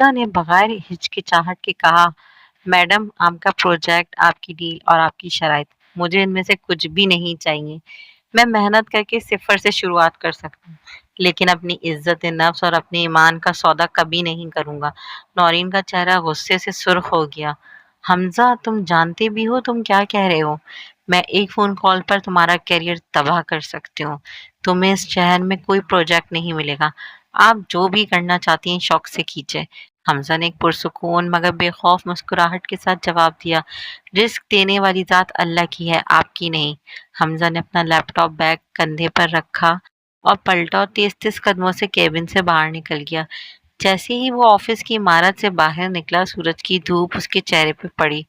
حمزہ نے بغیر ہچکچاہٹ کے کہا، میڈم آپ کا پروجیکٹ، آپ کی ڈیل اور آپ کی شرائط، مجھے ان میں سے کچھ بھی نہیں چاہیے۔ میں محنت کر کے صفر سے شروعات کر سکتا ہوں، لیکن اپنی عزت نفس اور اپنے ایمان کا سودا کبھی نہیں کروں گا۔ نورین کا چہرہ غصے سے سرخ ہو گیا۔ حمزہ، تم جانتے بھی ہو تم کیا کہہ رہے ہو؟ میں ایک فون کال پر تمہارا کیریئر تباہ کر سکتی ہوں۔ تمہیں اس شہر میں کوئی پروجیکٹ نہیں ملے گا۔ آپ جو بھی کرنا چاہتی ہیں شوق سے کیجیے۔ حمزہ نے ایک پرسکون مگر بے خوف مسکراہٹ کے ساتھ جواب دیا، رزق دینے والی ذات اللہ کی ہے، آپ کی نہیں۔ حمزہ نے اپنا لیپ ٹاپ بیگ کندھے پر رکھا اور پلٹا اور تیز تیز قدموں سے کیبن سے باہر نکل گیا۔ جیسے ہی وہ آفس کی عمارت سے باہر نکلا، سورج کی دھوپ اس کے چہرے پہ پڑی۔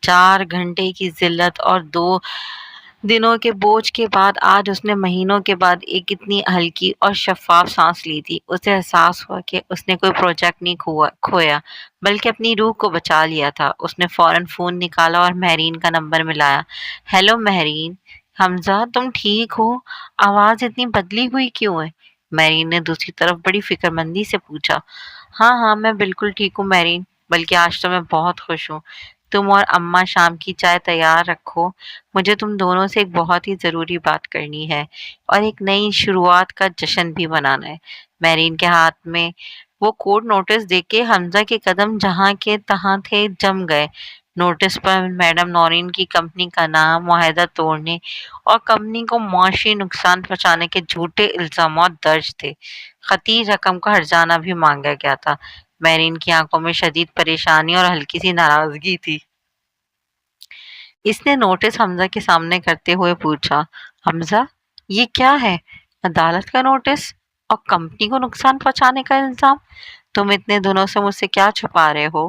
4 گھنٹے کی ذلت اور 2 دنوں کے بوجھ کے بعد آج اس نے مہینوں کے بعد ایک اتنی ہلکی اور شفاف سانس لی تھی۔ اسے احساس ہوا کہ اس نے کوئی پروجیکٹ نہیں کھویا بلکہ اپنی روح کو بچا لیا تھا۔ اس نے فوراً فون نکالا اور مہرین کا نمبر ملایا۔ ہیلو مہرین۔ حمزہ، تم ٹھیک ہو؟ آواز اتنی بدلی ہوئی کیوں ہے؟ مہرین نے دوسری طرف بڑی فکر مندی سے پوچھا۔ ہاں ہاں، میں بالکل ٹھیک ہوں مہرین، بلکہ آج تو میں بہت خوش ہوں۔ تم اور اماں شام کی چائے تیار رکھو، مجھے تم دونوں سے ایک بہت ہی ضروری بات کرنی ہے اور ایک نئی شروعات کا جشن بھی منانا ہے۔ مہرین کے ہاتھ میں وہ کوڈ نوٹس دیکھ کے حمزہ کے قدم جہاں کے تہاں تھے جم گئے۔ نوٹس پر میڈم نورین کی کمپنی کا نام، معاہدہ توڑنے اور کمپنی کو معاشی نقصان پہنچانے کے جھوٹے الزامات درج تھے۔ خطیر رقم کا ہرجانہ بھی مانگا گیا تھا۔ مہرین کی آنکھوں میں شدید پریشانی اور ہلکی سی ناراضگی تھی۔ اس نے نوٹس حمزہ کے سامنے کرتے ہوئے پوچھا، حمزہ یہ کیا ہے؟ عدالت کا نوٹس اور کمپنی کو نقصان پہنچانے کا الزام؟ تم اتنے دنوں سے مجھ سے کیا چھپا رہے ہو؟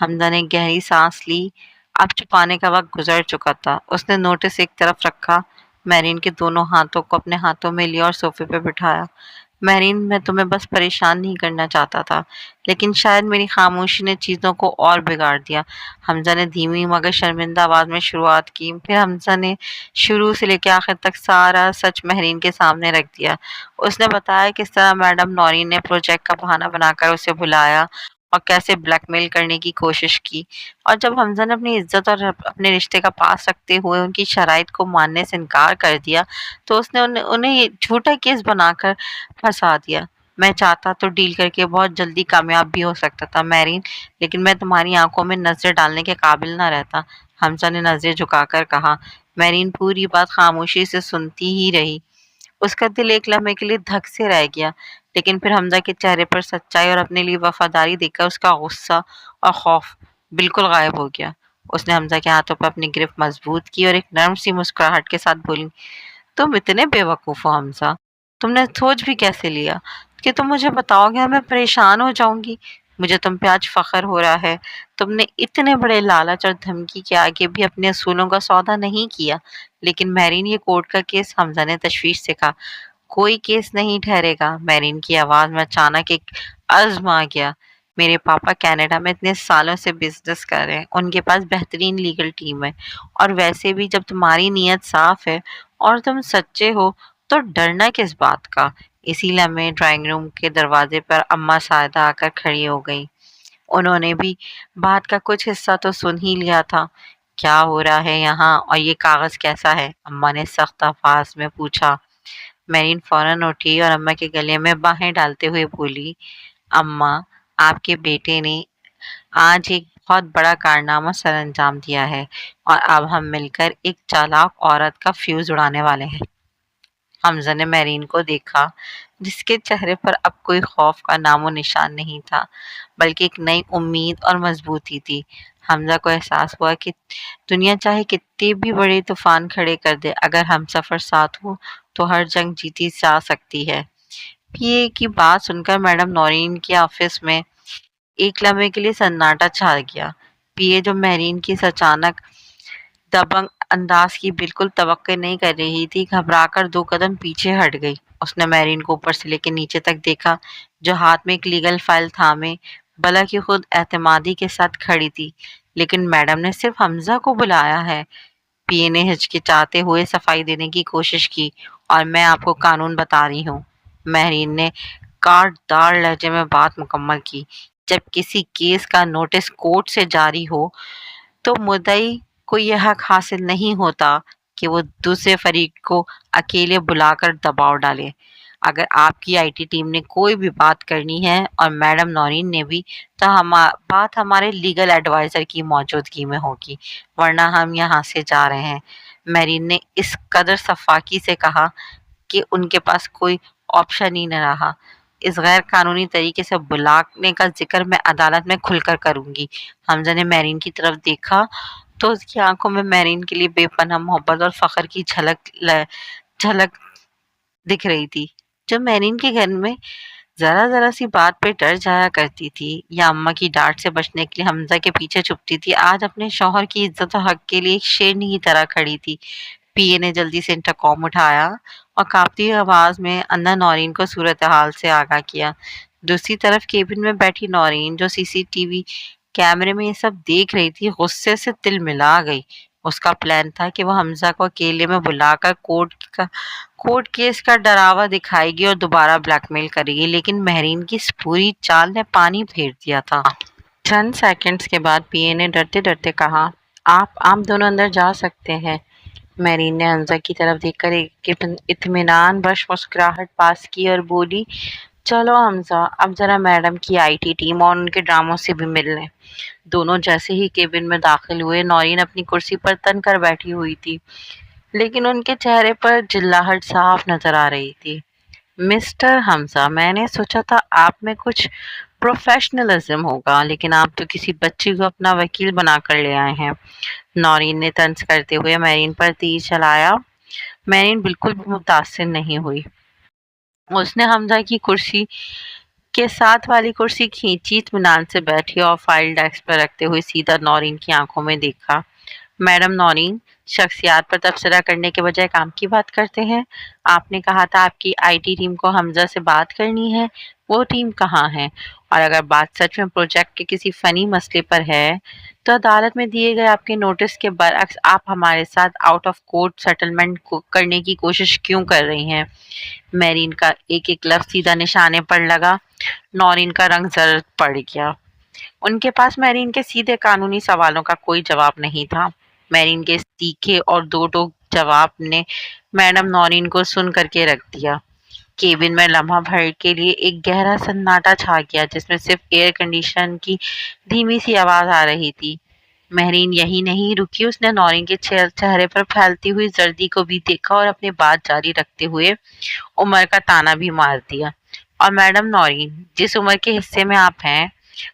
حمزہ نے گہری سانس لی۔ اب چھپانے کا وقت گزر چکا تھا۔ اس نے نوٹس ایک طرف رکھا، مہرین کے دونوں ہاتھوں کو اپنے ہاتھوں میں لیا اور صوفے پہ بٹھایا۔ مہرین، میں تمہیں بس پریشان نہیں کرنا چاہتا تھا، لیکن شاید میری خاموشی نے چیزوں کو اور بگاڑ دیا۔ حمزہ نے دھیمی مگر شرمندہ آواز میں شروعات کی۔ پھر حمزہ نے شروع سے لے کے آخر تک سارا سچ مہرین کے سامنے رکھ دیا۔ اس نے بتایا کس طرح میڈم نورین نے پروجیکٹ کا بہانہ بنا کر اسے بلایا اور کیسے بلیک میل کرنے کی کوشش کی، اور جب حمزہ نے اپنی عزت اور اپنے رشتے کا پاس رکھتے ہوئے ان کی شرائط کو ماننے سے انکار کر دیا تو اس نے انہیں یہ جھوٹا کیس بنا کر پھنسا دیا۔ میں چاہتا تو ڈیل کر کے بہت جلدی کامیاب بھی ہو سکتا تھا مہرین، لیکن میں تمہاری آنکھوں میں نظر ڈالنے کے قابل نہ رہتا۔ حمزہ نے نظریں جھکا کر کہا۔ مہرین پوری بات خاموشی سے سنتی ہی رہی۔ اس کا دل ایک لمحے کے لیے دھک سے رہ گیا، لیکن پھر حمزہ کے چہرے پر سچائی اور اپنے لیے وفاداری دیکھ کر اس کا غصہ اور خوف بالکل غائب ہو گیا۔ اس نے حمزہ کے ہاتھوں پر اپنی گرفت مضبوط کی اور ایک نرم سی مسکراہٹ کے ساتھ بولی، تم اتنے بے وقوف ہو حمزہ، تم نے سوچ بھی کیسے لیا کہ تم مجھے بتاؤ گے اور میں پریشان ہو جاؤں گی؟ مجھے تم پہ آج فخر ہو رہا ہے۔ تم نے اتنے بڑے لالچ اور دھمکی کے آگے بھی اپنے اصولوں کا سودا نہیں کیا۔ لیکن مہرین، یہ کورٹ کا کیس، حمزہ نے تشویش سے کہا۔ کوئی کیس نہیں ٹھہرے گا۔ مہرین کی آواز میں اچانک ایک عزم آ گیا۔ میرے پاپا کینیڈا میں اتنے سالوں سے بزنس کر رہے ہیں، ان کے پاس بہترین لیگل ٹیم ہے، اور ویسے بھی جب تمہاری نیت صاف ہے اور تم سچے ہو تو ڈرنا کس بات کا؟ اسی لمحے ڈرائنگ روم کے دروازے پر اماں ساعدہ آ کر کھڑی ہو گئی۔ انہوں نے بھی بات کا کچھ حصہ تو سن ہی لیا تھا۔ کیا ہو رہا ہے یہاں اور یہ کاغذ کیسا ہے؟ اماں نے سخت الفاظ میں پوچھا۔ مہرین فوراً اٹھی اور اماں کے گلے میں باہیں ڈالتے ہوئے بولی، اماں، آپ کے بیٹے نے آج ایک بہت بڑا کارنامہ سر انجام دیا ہے، اور اب ہم مل کر ایک چالاک عورت کا فیوز اڑانے والے ہیں۔ حمزہ نے مہرین کو دیکھا، جس کے چہرے پر اب کوئی خوف کا نام و نشان نہیں تھا، بلکہ ایک نئی امید اور مضبوطی تھی۔ حمزہ کو احساس ہوا کہ دنیا چاہے کتنے بھی بڑے طوفان کھڑے کر دے، اگر ہم سفر ساتھ ہو تو ہر جنگ جیتی جا سکتی ہے۔ پی اے کی بات سن کر میڈم نورین کے آفس میں ایک لمحے کے لیے سناٹا چھا گیا۔ پی اے جو مہرین کی اس اچانک دبنگ انداز کی بالکل توقع نہیں کر رہی تھی، گھبرا کر 2 قدم پیچھے ہٹ گئی۔ اس نے مہرین کو اوپر سے لے کے نیچے تک دیکھا، جو ہاتھ میں ایک لیگل فائل تھامے بلا کی خود اعتمادی کے ساتھ کھڑی تھی۔ لیکن میڈم نے صرف حمزہ کو بلایا ہے۔ پی اے نے ہچکچاتے ہوئے صفائی دینے کی کوشش کی، اور میں آپ کو قانون بتا رہی ہوں۔ مہرین نے کاٹ دار لہجے میں بات مکمل کی۔ جب کسی کیس کا نوٹس کورٹ سے جاری ہو تو مدعی کو یہ حق حاصل نہیں ہوتا کہ وہ دوسرے فریق کو اکیلے بلا کر دباؤ ڈالے۔ اگر آپ کی آئی ٹی ٹیم نے کوئی بھی بات کرنی ہے اور میڈم نورین نے بھی، تو بات ہمارے لیگل ایڈوائزر کی موجودگی میں ہوگی، ورنہ ہم یہاں سے جا رہے ہیں۔ میرین نے اس قدر شفاقی سے کہا کہ ان کے پاس کوئی آپشن ہی نہ رہا۔ اس غیر قانونی طریقے سے بلانے کا ذکر میں عدالت میں کھل کر کروں گی۔ حمزہ نے میرین کی طرف دیکھا تو اس کی آنکھوں میں میرین کے لیے بے پناہ محبت اور فخر کی جھلک دکھ رہی تھی۔ جو میرین کے گھر میں ذرا سی بات پہ ڈر جایا کرتی تھی یا اماں کی ڈانٹ سے بچنے کے لیے حمزہ کے پیچھے چھپتی تھی، آج اپنے شوہر کی عزت و حق کے لیے ایک شیرنی کی طرح کھڑی تھی۔ پی اے نے جلدی سے انٹرکام اٹھایا اور کانپتی ہوئی آواز میں اندر نورین کو صورتحال سے آگاہ کیا۔ دوسری طرف کیبن میں بیٹھی نورین، جو سی سی ٹی وی کیمرے میں یہ سب دیکھ رہی تھی، غصے سے تل ملا گئی۔ اس کا پلان تھا کہ وہ حمزہ کو اکیلے میں بلا کر کورٹ کیس کا ڈراوا دکھائے گی اور دوبارہ بلیک میل کرے گی، لیکن میرین کی اس پوری چال نے پانی پھیر دیا تھا۔ چند سیکنڈز کے بعد پی اے نے ڈرتے ڈرتے کہا، آپ دونوں اندر جا سکتے ہیں۔ میرین نے حمزہ کی طرف دیکھ کر ایک اطمینان بخش مسکراہٹ پاس کی اور بولی، چلو حمزہ، اب ذرا میڈم کی آئی ٹی ٹیم اور ان کے ڈراموں سے بھی مل لیں۔ دونوں جیسے ہی کیبن میں داخل ہوئے، نورین اپنی کرسی پر تن کر بیٹھی ہوئی تھی، لیکن ان کے چہرے پر جلاہٹ صاف نظر آ رہی تھی۔ مسٹر حمزہ، میں نے سوچا تھا آپ میں کچھ پروفیشنلزم ہوگا، لیکن آپ تو کسی بچی کو اپنا وکیل بنا کر لے آئے ہیں۔ نورین نے طنز کرتے ہوئے میرین پر تیر چلایا۔ میرین بالکل بھی متاثر نہیں ہوئی۔ اس نے حمزہ کی کرسی کے ساتھ والی کرسی کھینچی، اطمینان سے بیٹھی اور فائل ڈیسک پر رکھتے ہوئے سیدھا نورین کی آنکھوں میں دیکھا۔ میڈم نورین، شخصیات پر تبصرہ کرنے کے بجائے کام کی بات کرتے ہیں۔ آپ نے کہا تھا آپ کی آئی ٹی ٹیم کو حمزہ سے بات کرنی ہے، وہ ٹیم کہاں ہے؟ اور اگر بات سچ میں پروجیکٹ کے کسی فنی مسئلے پر ہے تو عدالت میں دیے گئے آپ کے نوٹس کے برعکس آپ ہمارے ساتھ آؤٹ آف کورٹ سیٹلمنٹ کرنے کی کوشش کیوں کر رہی ہیں؟ میرین کا ایک ایک لفظ سیدھا نشانے پر لگا۔ نورین کا رنگ زرد پڑ گیا۔ ان کے پاس میرین کے سیدھے قانونی سوالوں کا کوئی جواب نہیں تھا۔ میرین کے اس تیکھے اور دو ٹوک جواب نے میڈم نورین کو سن کر کے رکھ دیا۔ کیبن میں لمحہ بھر کے لیے ایک گہرا سناٹا چھا گیا، جس میں صرف ایئر کنڈیشن کی دھیمی سی آواز آ رہی تھی۔ میرین یہی نہیں رکی، اس نے نورین کے چہرے پر پھیلتی ہوئی زردی کو بھی دیکھا اور اپنی بات جاری رکھتے ہوئے عمر کا تانا بھی مار دیا۔ اور میڈم نورین، جس عمر کے حصے میں آپ ہیں،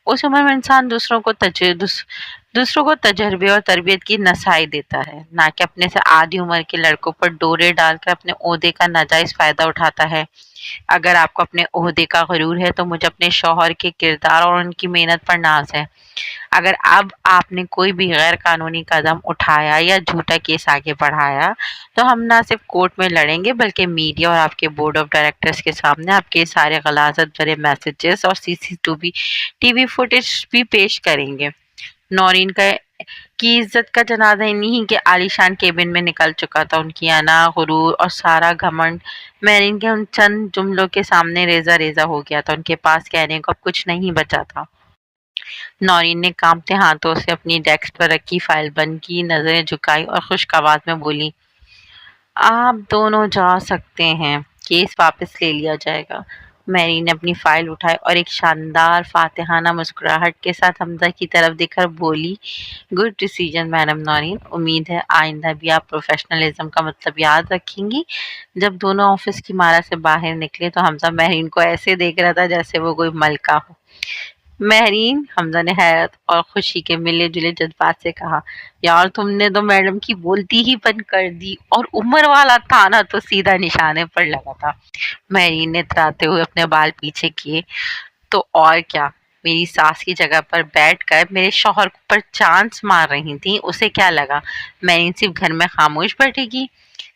اس عمر میں انسان دوسروں کو تجربے اور تربیت کی نصائی دیتا ہے، نہ کہ اپنے سے آدھی عمر کے لڑکوں پر ڈورے ڈال کر اپنے عہدے کا ناجائز فائدہ اٹھاتا ہے۔ اگر آپ کو اپنے عہدے کا غرور ہے تو مجھے اپنے شوہر کے کردار اور ان کی محنت پر ناز ہے۔ اگر اب آپ نے کوئی بھی غیر قانونی قدم اٹھایا یا جھوٹا کیس آگے بڑھایا تو ہم نہ صرف کورٹ میں لڑیں گے بلکہ میڈیا اور آپ کے بورڈ آف ڈائریکٹرز کے سامنے آپ کے سارے غلاظت بھرے میسیجز اور سی سی ٹی وی فوٹیج بھی پیش کریں گے۔ نورین کی عزت کا جنازہ انہی کے عالیشان کیبن میں نکل چکا تھا۔ ان کی انا، غرور اور سارا گھمنڈ میرین کے ان چند جملوں کے سامنے ریزہ ریزہ ہو گیا تھا۔ ان کے پاس کہنے کو اب کچھ نہیں بچا تھا۔ نورین نے کانپتے ہاتھوں سے اپنی ڈیسک پر رکھی فائل بند کی، نظریں جھکائی اور خشک آواز میں بولی، آپ دونوں جا سکتے ہیں، کیس واپس لے لیا جائے گا۔ میرین نے اپنی فائل اٹھائی اور ایک شاندار فاتحانہ مسکراہٹ کے ساتھ حمزہ کی طرف دیکھ کر بولی، گڈ ڈیسیژن میڈم نورین، امید ہے آئندہ بھی آپ پروفیشنلزم کا مطلب یاد رکھیں گی۔ جب دونوں آفس کی مارا سے باہر نکلے تو حمزہ میرین کو ایسے دیکھ رہا تھا جیسے وہ کوئی ملکہ ہو۔ میرین، حمزہ نے حیرت اور خوشی کے ملے جلے جذبات سے کہا، یار تم نے تو میڈم کی بولتی ہی بند کر دی، اور عمر والا تانا تو سیدھا نشانے پر لگا تھا۔ میرین نے اتراتے ہوئے اپنے بال پیچھے کیے، تو اور کیا، میری ساس کی جگہ پر بیٹھ کر میرے شوہر پر چانس مار رہی تھی، اسے کیا لگا میرین صرف گھر میں خاموش بیٹھے گی؟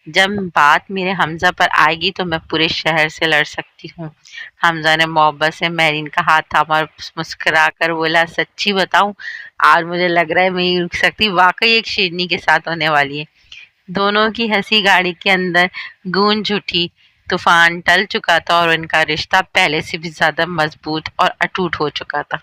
جب بات میرے حمزہ پر آئے گی تو میں پورے شہر سے لڑ سکتی ہوں۔ حمزہ نے محبت سے میرین کا ہاتھ تھاما اور مسکرا کر بولا، سچی بتاؤں، آج مجھے لگ رہا ہے میں نہیں رک سکتی، واقعی ایک شیرنی کے ساتھ ہونے والی ہے۔ دونوں کی ہنسی گاڑی کے اندر گونج اٹھی۔ طوفان ٹل چکا تھا اور ان کا رشتہ پہلے سے بھی زیادہ مضبوط اور اٹوٹ ہو چکا تھا۔